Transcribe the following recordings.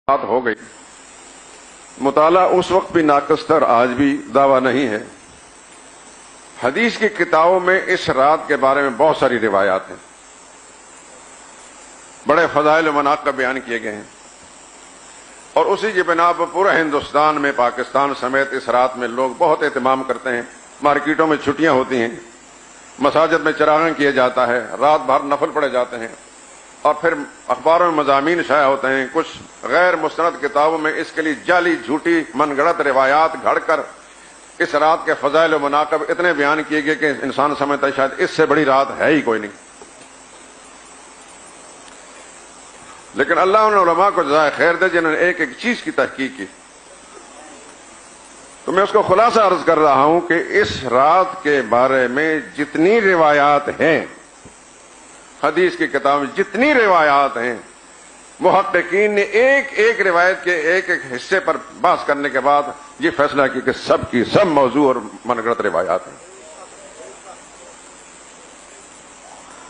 بات ہو گئی۔ مطالعہ اس وقت بھی ناقص تھا اور آج بھی دعویٰ نہیں ہے۔ حدیث کی کتابوں میں اس رات کے بارے میں بہت ساری روایات ہیں، بڑے فضائل و مناقب بیان کیے گئے ہیں، اور اسی کی بنا پر پورے ہندوستان میں، پاکستان سمیت اس رات میں لوگ بہت اہتمام کرتے ہیں۔ مارکیٹوں میں چھٹیاں ہوتی ہیں، مساجد میں چراغاں کیا جاتا ہے، رات بھر نفل پڑھے جاتے ہیں، اور پھر اخباروں میں مضامین شائع ہوتے ہیں۔ کچھ غیر مستند کتابوں میں اس کے لیے جعلی جھوٹی من گھڑت روایات گھڑ کر اس رات کے فضائل و مناقب اتنے بیان کیے گئے کہ انسان سمجھتا ہے شاید اس سے بڑی رات ہے ہی کوئی نہیں۔ لیکن اللہ ان علماء کو جزائے خیر دے جنہوں نے ایک ایک چیز کی تحقیق کی۔ تو میں اس کو خلاصہ عرض کر رہا ہوں کہ اس رات کے بارے میں جتنی روایات ہیں، حدیث کی کتاب میں جتنی روایات ہیں، محققین نے ایک ایک روایت کے ایک ایک حصے پر بحث کرنے کے بعد یہ فیصلہ کیا کہ سب کی سب موضوع اور من گھڑت روایات ہیں۔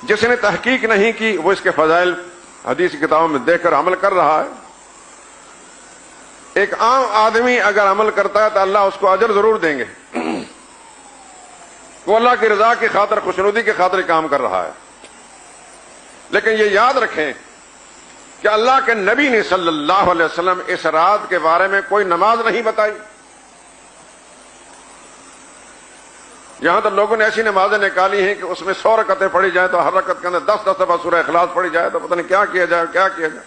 جس نے تحقیق نہیں کی وہ اس کے فضائل حدیث کی کتابوں میں دیکھ کر عمل کر رہا ہے۔ ایک عام آدمی اگر عمل کرتا ہے تو اللہ اس کو اجر ضرور دیں گے، وہ اللہ کی رضا کی خاطر، خوشنودی کی خاطر کام کر رہا ہے۔ لیکن یہ یاد رکھیں کہ اللہ کے نبی نے صلی اللہ علیہ وسلم اس رات کے بارے میں کوئی نماز نہیں بتائی۔ یہاں تو لوگوں نے ایسی نمازیں نکالی ہیں کہ اس میں 100 رکعتیں پڑھی جائیں تو ہر رکعت کے اندر 10 دفعہ سورہ اخلاص پڑھی جائے تو پتہ نہیں کیا کیا جائے کیا کیا جائے۔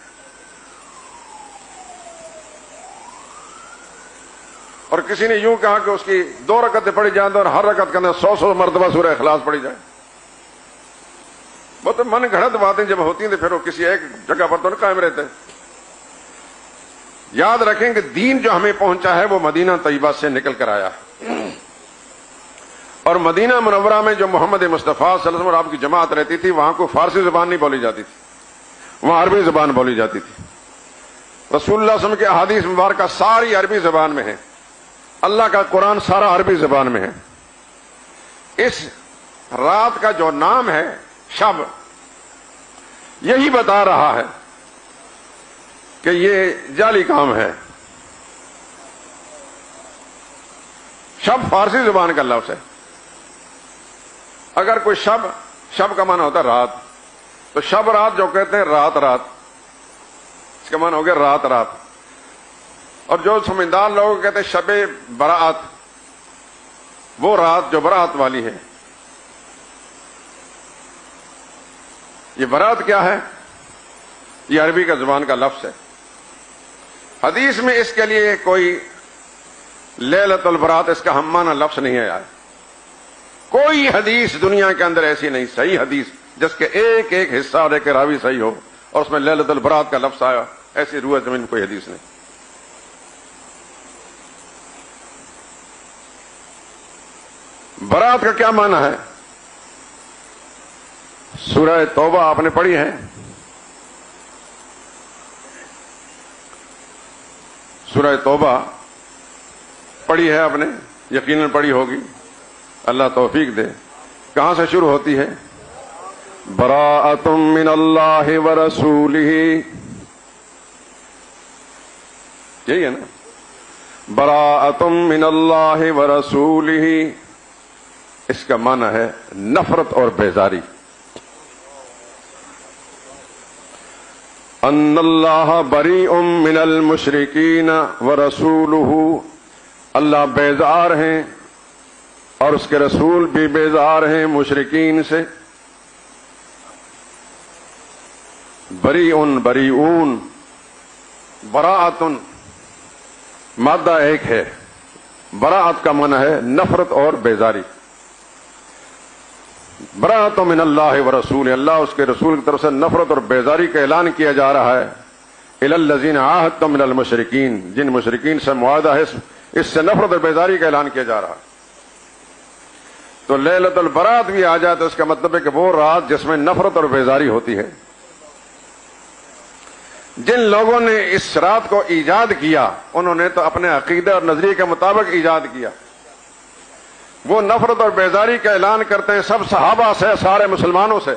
اور کسی نے یوں کہا کہ اس کی 2 رکعتیں پڑھی جائیں تو ہر رکعت کے اندر 100 مرتبہ سورہ اخلاص پڑھی جائے۔ وہ تو من گھڑت باتیں جب ہوتی ہیں تو پھر وہ کسی ایک جگہ پر تو نہیں قائم رہتے۔ یاد رکھیں کہ دین جو ہمیں پہنچا ہے وہ مدینہ طیبہ سے نکل کر آیا ہے، اور مدینہ منورہ میں جو محمد مصطفیٰ صلی اللہ علیہ وسلم اور آپ کی جماعت رہتی تھی وہاں کو فارسی زبان نہیں بولی جاتی تھی، وہاں عربی زبان بولی جاتی تھی۔ رسول اللہ صلی اللہ علیہ وسلم کے احادیث مبارکہ ساری عربی زبان میں ہیں، اللہ کا قرآن سارا عربی زبان میں ہے۔ اس رات کا جو نام ہے شب، یہی بتا رہا ہے کہ یہ جعلی کام ہے۔ شب فارسی زبان کا لفظ ہے۔ اگر کوئی شب کا معنی ہوتا ہے رات، تو شب رات جو کہتے ہیں رات رات، اس کا معنی ہو گیا رات رات۔ اور جو سمجھدار لوگ کہتے ہیں شب برات، وہ رات جو برات والی ہے۔ یہ برات کیا ہے؟ یہ عربی کا زبان کا لفظ ہے۔ حدیث میں اس کے لیے کوئی لیلۃ البرات اس کا ہم معنی لفظ نہیں ہے۔ کوئی حدیث دنیا کے اندر ایسی نہیں، صحیح حدیث جس کے ایک ایک حصہ اور ایک راوی صحیح ہو اور اس میں لیلۃ البرات کا لفظ آیا، ایسی روح زمین میں کوئی حدیث نہیں۔ برات کا کیا معنی ہے؟ سورہ توبہ آپ نے پڑھی ہے؟ سورہ توبہ پڑھی ہے آپ نے؟ یقیناً پڑھی ہوگی، اللہ توفیق دے۔ کہاں سے شروع ہوتی ہے؟ براءۃ من اللہ ورسولہ، یہی ہے نا؟ براءۃ من اللہ ورسولہ، اس کا معنی ہے نفرت اور بیزاری۔ ان اللہ بریء من المشرکین ورسولہ، اللہ بیزار ہیں اور اس کے رسول بھی بیزار ہیں مشرکین سے۔ بریء بریئون، براءۃ مادہ ایک ہے، براءت کا معنی ہے نفرت اور بیزاری۔ براءۃ من اللہ ورسولہ، اللہ اس کے رسول کی طرف سے نفرت اور بیزاری کا اعلان کیا جا رہا ہے۔ الی الذین عاہدتم من المشرکین، جن مشرکین سے معاہدہ ہے اس سے نفرت اور بیزاری کا اعلان کیا جا رہا ہے۔ تو لیلۃ البرات بھی آ جائے تو اس کا مطلب ہے کہ وہ رات جس میں نفرت اور بیزاری ہوتی ہے۔ جن لوگوں نے اس رات کو ایجاد کیا انہوں نے تو اپنے عقیدے اور نظریے کے مطابق ایجاد کیا۔ وہ نفرت اور بیزاری کا اعلان کرتے ہیں سب صحابہ سے، سارے مسلمانوں سے،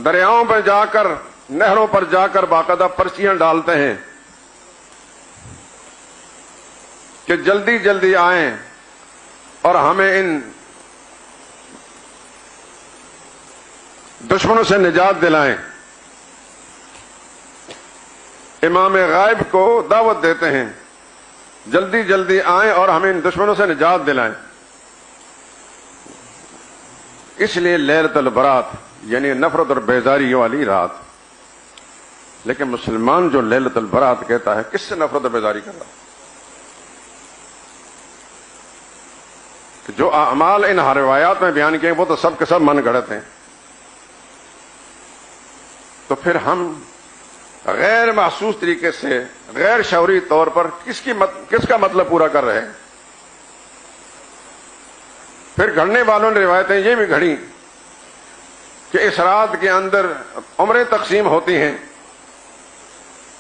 دریاؤں پر جا کر، نہروں پر جا کر باقاعدہ پرچیاں ڈالتے ہیں کہ جلدی جلدی آئیں اور ہمیں ان دشمنوں سے نجات دلائیں. امام غائب کو دعوت دیتے ہیں جلدی جلدی آئیں اور ہمیں ان دشمنوں سے نجات دلائیں. اس لیے لیلۃ البرات یعنی نفرت اور بیزاری والی رات. لیکن مسلمان جو لیلۃ البرات کہتا ہے کس سے نفرت اور بیزاری کر رہا ہے؟ جو اعمال ان روایات میں بیان کیے وہ تو سب کے سب من گھڑت ہیں. تو پھر ہم غیر محسوس طریقے سے غیر شعوری طور پر کس کا مطلب پورا کر رہے ہیں؟ پھر گھڑنے والوں نے روایتیں یہ بھی گھڑی کہ اس رات کے اندر عمریں تقسیم ہوتی ہیں.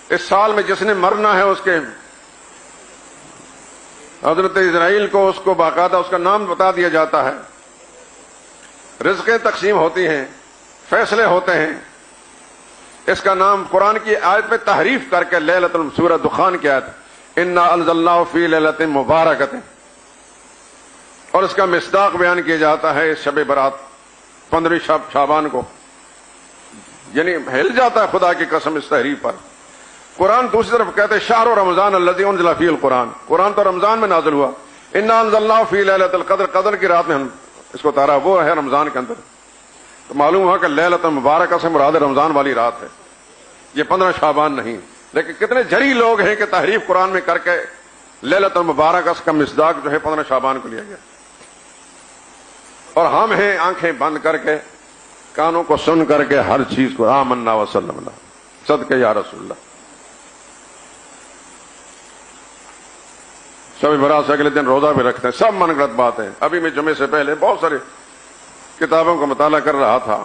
اس سال میں جس نے مرنا ہے اس کے حضرت اسرائیل کو اس کو باقاعدہ اس کا نام بتا دیا جاتا ہے. رزقیں تقسیم ہوتی ہیں، فیصلے ہوتے ہیں. اس کا نام قرآن کی آیت میں تحریف کر کے سورہ دخان کی آیت انا انزلناہ فی لیلۃ مبارکۃ، اور اس کا مصداق بیان کیا جاتا ہے اس شب برات 15 شعبان کو. یعنی ہل جاتا ہے خدا کی قسم اس تحریف پر. قرآن دوسری طرف کہتے ہیں شہر رمضان الذی انزل فیہ القرآن، قرآن تو رمضان میں نازل ہوا. انا انزلناہ فی لیلۃ القدر، قدر کی رات میں ہم اس کو اتارا، وہ ہے رمضان کے اندر. تو معلوم ہوا کہ لیلۃ مبارکہ سے مراد رمضان والی رات ہے، یہ 15 شعبان نہیں. لیکن کتنے جری لوگ ہیں کہ تحریف قرآن میں کر کے لیلۃ المبارکہ کا مصداق جو ہے 15 شعبان کو لیا گیا. اور ہم ہیں آنکھیں بند کر کے کانوں کو سن کر کے ہر چیز کو آمنا وسلمنا صدقے یا رسول اللہ. شب برات سے اگلے دن روزہ بھی رکھتے ہیں، سب من گھڑت بات ہے. ابھی میں جمعے سے پہلے بہت سارے کتابوں کا مطالعہ کر رہا تھا.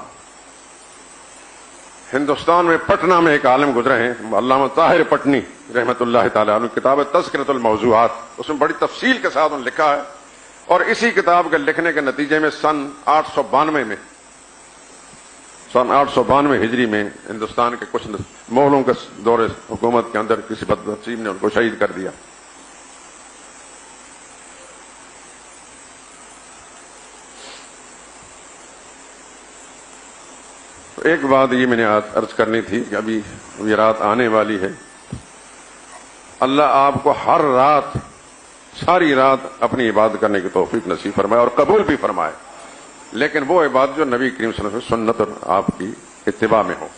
ہندوستان میں پٹنہ میں ایک عالم گزرے ہیں علامہ طاہر پٹنی رحمۃ اللہ تعالیٰ عنہ، کتاب ہے تذکرۃ الموضوعات، اس میں بڑی تفصیل کے ساتھ انہوں نے لکھا ہے. اور اسی کتاب کے لکھنے کے نتیجے میں سن 892 ہجری میں ہندوستان کے کچھ مغلوں کے دور حکومت کے اندر کسی بدنصیب نے ان کو شہید کر دیا. ایک بات یہ میں نے عرض کرنی تھی کہ ابھی یہ رات آنے والی ہے. اللہ آپ کو ہر رات ساری رات اپنی عبادت کرنے کی توفیق نصیب فرمائے اور قبول بھی فرمائے. لیکن وہ عبادت جو نبی کریم صلی اللہ علیہ وسلم سنت اور آپ کی اتباع میں ہو.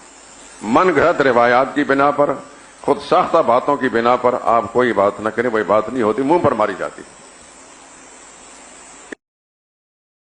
من گھڑت روایات کی بنا پر، خود ساختہ باتوں کی بنا پر آپ کوئی بات نہ کریں، وہ عبادت نہیں ہوتی، منہ پر ماری جاتی.